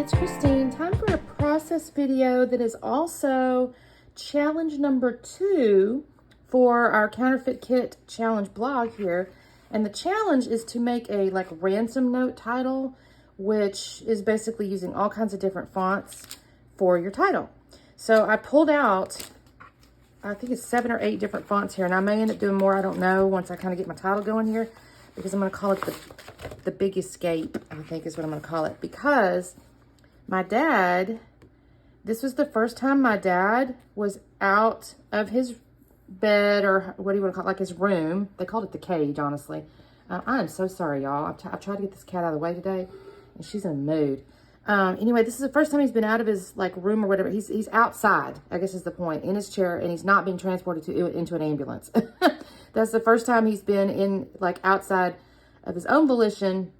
it's Christine. Time for a process video that is also challenge number 2 for our counterfeit kit challenge blog here. And the challenge is to make a ransom note title, which is basically using all kinds of different fonts for your title. So I pulled out, I think it's 7 or 8 different fonts here, and I may end up doing more, I don't know, once I kind of get my title going here, because I'm going to call it the Big Escape, I think is what I'm going to call it, because my dad, this was the first time my dad was out of his bed, or what do you want to call it, like his room. They called it the cage, honestly. I am so sorry, y'all. I've tried to get this cat out of the way today, and she's in a mood. Anyway, this is the first time he's been out of his room or whatever. He's outside, I guess is the point, in his chair, and he's not being transported into an ambulance. That's the first time he's been in outside of his own volition,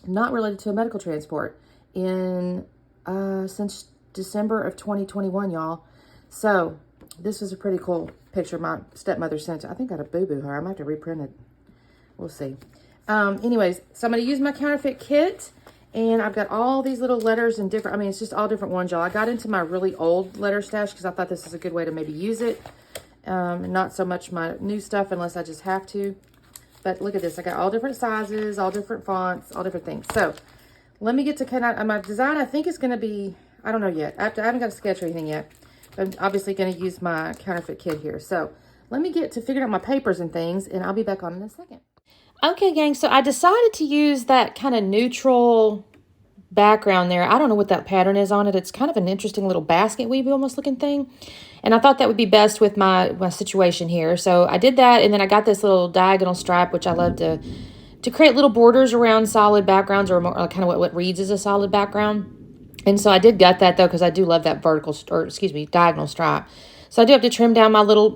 not related to a medical transport, in since December of 2021, y'all. So this was a pretty cool picture my stepmother sent. I think I got a boo-boo her. I might have to reprint it. We'll see. Anyways, so I'm going to use my counterfeit kit. And I've got all these little letters and different, I mean, it's just all different ones, y'all. I got into my really old letter stash because I thought this is a good way to maybe use it. And not so much my new stuff unless I just have to. But look at this. I got all different sizes, all different fonts, all different things. So let me get to kind of, my design I think is going to be, I don't know yet. I haven't got a sketch or anything yet. I'm obviously going to use my counterfeit kit here. So let me get to figuring out my papers and things, and I'll be back on in a second. Okay, gang, so I decided to use that kind of neutral background there. I don't know what that pattern is on it. It's kind of an interesting little basket weave almost looking thing. And I thought that would be best with my situation here. So I did that, and then I got this little diagonal stripe, which I love to create little borders around solid backgrounds, or more, kind of what reads as a solid background. And so I did gut that, though, because I do love that diagonal stripe. So I do have to trim down my little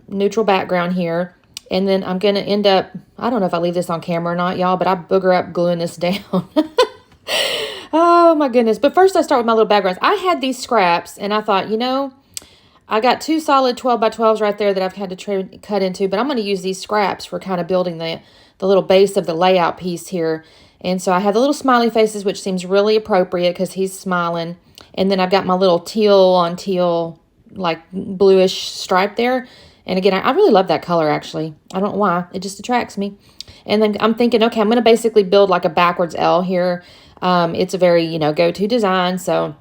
neutral background here. And then I'm going to end up, I don't know if I leave this on camera or not, y'all, but I booger up gluing this down. Oh, my goodness. But first I start with my little backgrounds. I had these scraps, and I thought, you know, I got 2 solid 12 by 12s right there that I've had to cut into, but I'm going to use these scraps for kind of building the little base of the layout piece here. And so I have the little smiley faces, which seems really appropriate because he's smiling. And then I've got my little teal on teal, bluish stripe there. And again, I really love that color, actually. I don't know why. It just attracts me. And then I'm thinking, okay, I'm going to basically build like a backwards L here. It's a very, go-to design. So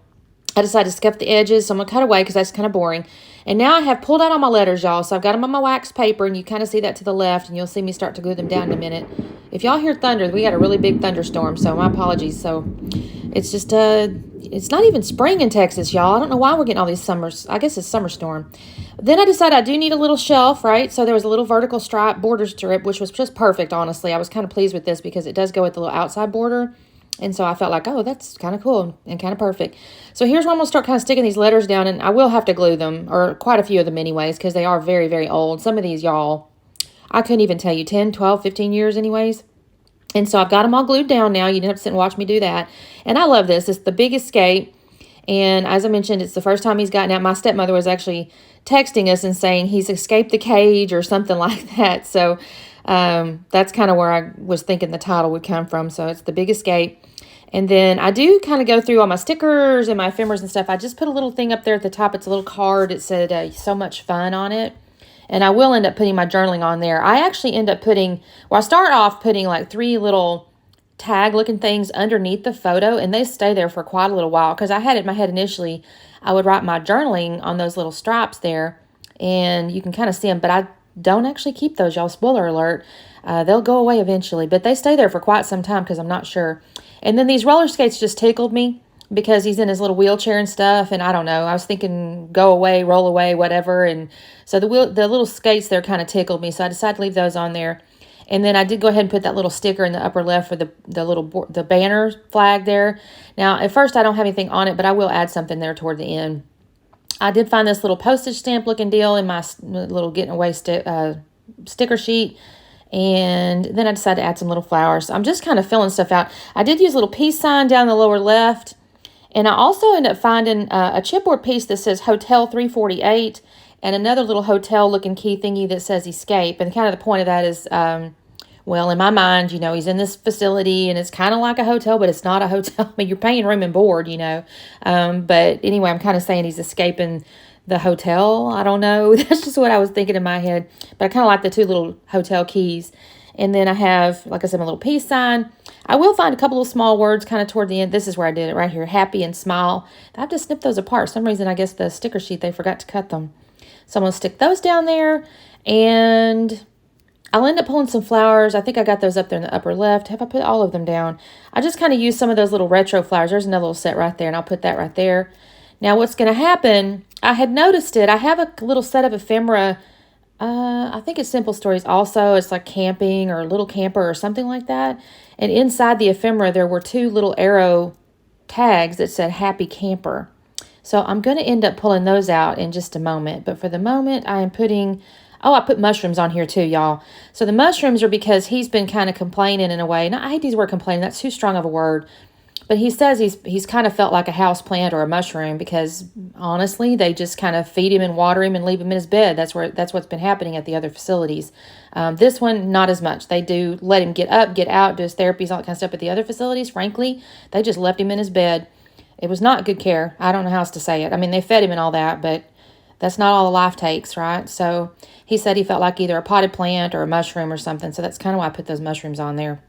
I decided to scuff the edges. So I'm going to cut away because that's kind of boring. And now I have pulled out all my letters, y'all. So I've got them on my wax paper. And you kind of see that to the left. And you'll see me start to glue them down in a minute. If y'all hear thunder, we got a really big thunderstorm. So my apologies. So it's just, it's not even spring in Texas, y'all. I don't know why we're getting all these summers. I guess it's summer storm. Then I decided I do need a little shelf, right? So there was a little vertical stripe border strip, which was just perfect, honestly. I was kind of pleased with this because it does go with the little outside border. And so I felt like, oh, that's kind of cool and kind of perfect. So here's where I'm going to start kind of sticking these letters down. And I will have to glue them, or quite a few of them anyways, because they are very, very old. Some of these, y'all, I couldn't even tell you, 10, 12, 15 years anyways. And so I've got them all glued down now. You didn't have to sit and watch me do that. And I love this. It's the Big Escape. And as I mentioned, it's the first time he's gotten out. My stepmother was actually texting us and saying he's escaped the cage or something like that. So that's kind of where I was thinking the title would come from. So it's the Big Escape. And then I do kind of go through all my stickers and my ephemeras and stuff. I just put a little thing up there at the top. It's a little card. It said so much fun on it. And I will end up putting my journaling on there. I actually end up putting, I start off putting 3 little tag looking things underneath the photo, and they stay there for quite a little while because I had it in my head initially I would write my journaling on those little stripes there, and you can kind of see them, but I don't actually keep those, y'all. Spoiler alert. They'll go away eventually, but they stay there for quite some time because I'm not sure. And then these roller skates just tickled me because he's in his little wheelchair and stuff, and I don't know, I was thinking go away, roll away, whatever, and so the little skates there kind of tickled me, so I decided to leave those on there. And then I did go ahead and put that little sticker in the upper left for the banner flag there. Now, at first, I don't have anything on it, but I will add something there toward the end. I did find this little postage stamp looking deal in my little getting away sticker sheet. And then I decided to add some little flowers. I'm just kind of filling stuff out. I did use a little peace sign down the lower left. And I also ended up finding a chipboard piece that says Hotel 348 and another little hotel looking key thingy that says Escape. And kind of the point of that is Well, in my mind, he's in this facility and it's kind of like a hotel, but it's not a hotel. I mean, you're paying room and board. But anyway, I'm kind of saying he's escaping the hotel. I don't know. That's just what I was thinking in my head. But I kind of like the two little hotel keys. And then I have, like I said, my little peace sign. I will find a couple of small words kind of toward the end. This is where I did it right here. Happy and smile. I have to snip those apart. For some reason, I guess the sticker sheet, they forgot to cut them. So I'm going to stick those down there. And I'll end up pulling some flowers. I think I got those up there in the upper left. Have I put all of them down? I just kind of used some of those little retro flowers. There's another little set right there, and I'll put that right there. Now, what's going to happen, I had noticed it. I have a little set of ephemera. I think it's Simple Stories also. It's like camping or little camper or something like that. And inside the ephemera, there were two little arrow tags that said Happy Camper. So I'm going to end up pulling those out in just a moment. But for the moment, I am putting... Oh, I put mushrooms on here too, y'all. So the mushrooms are because he's been kind of complaining in a way. Now, I hate to use the word complaining. That's too strong of a word. But he says he's kind of felt like a house plant or a mushroom because, honestly, they just kind of feed him and water him and leave him in his bed. That's what's been happening at the other facilities. This one, not as much. They do let him get up, get out, do his therapies, all that kind of stuff. At the other facilities, frankly, they just left him in his bed. It was not good care. I don't know how else to say it. I mean, they fed him and all that, but that's not all a life takes, right? So he said he felt like either a potted plant or a mushroom or something. So that's kind of why I put those mushrooms on there.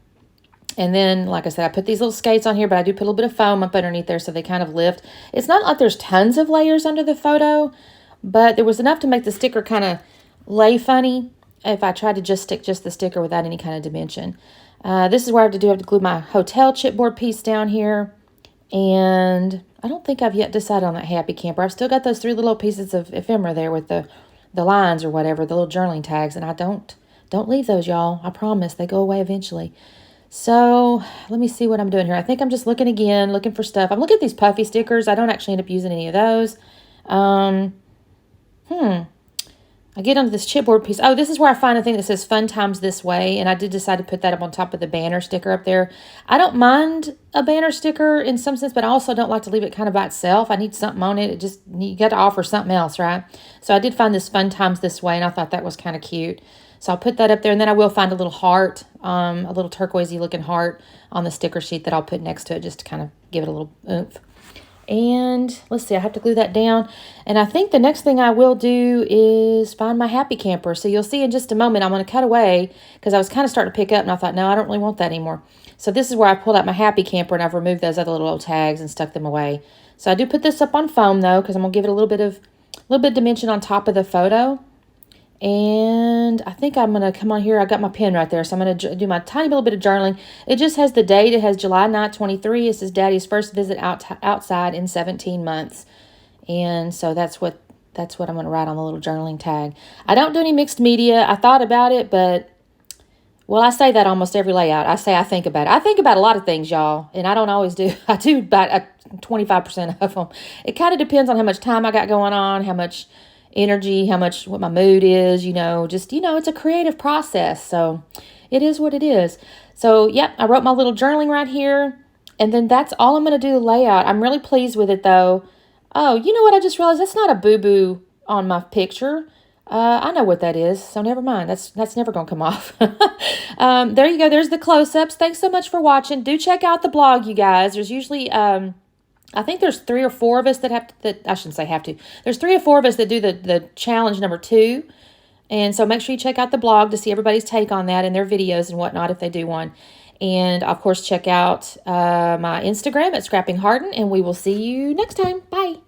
And then, like I said, I put these little skates on here, but I do put a little bit of foam up underneath there so they kind of lift. It's not like there's tons of layers under the photo, but there was enough to make the sticker kind of lay funny if I tried to just stick just the sticker without any kind of dimension. This is where I have to glue my hotel chipboard piece down here. And I don't think I've yet decided on that Happy Camper. I've still got those three little pieces of ephemera there with the lines or whatever, the little journaling tags. And I don't leave those, y'all. I promise. They go away eventually. So let me see what I'm doing here. I think I'm just looking again, looking for stuff. I'm looking at these puffy stickers. I don't actually end up using any of those. I get onto this chipboard piece. Oh, this is where I find a thing that says Fun Times This Way. And I did decide to put that up on top of the banner sticker up there. I don't mind a banner sticker in some sense, but I also don't like to leave it kind of by itself. I need something on it. You got to offer something else, right? So I did find this Fun Times This Way, and I thought that was kind of cute. So I'll put that up there, and then I will find a little heart, a little turquoisey looking heart on the sticker sheet that I'll put next to it just to kind of give it a little oomph. And let's see, I have to glue that down. And I think the next thing I will do is find my Happy Camper. So you'll see in just a moment, I'm going to cut away because I was kind of starting to pick up and I thought, no, I don't really want that anymore. So this is where I pulled out my Happy Camper and I've removed those other little old tags and stuck them away. So I do put this up on foam though, because I'm going to give it a little bit of dimension on top of the photo. And I think I'm going to come on here. I got my pen right there. So I'm going to do my tiny little bit of journaling. It just has the date. It has July 9th, 23. It says Daddy's first visit outside in 17 months. And so that's what I'm going to write on the little journaling tag. I don't do any mixed media. I thought about it, but, well, I say that almost every layout. I say I think about it. I think about a lot of things, y'all. And I don't always do. I do about 25% of them. It kind of depends on how much time I got going on, how much energy, what my mood is, it's a creative process. So it is what it is. So, yep, I wrote my little journaling right here. And then that's all I'm going to do the layout. I'm really pleased with it, though. Oh, you know what? I just realized that's not a boo-boo on my picture. I know what that is, so never mind. That's never going to come off. There you go. There's the close-ups. Thanks so much for watching. Do check out the blog, you guys. There's usually... I think there's 3 or 4 of us I shouldn't say have to. There's 3 or 4 of us that do the challenge number 2. And so make sure you check out the blog to see everybody's take on that and their videos and whatnot if they do one. And, of course, check out my Instagram at Scrapping Harden, and we will see you next time. Bye.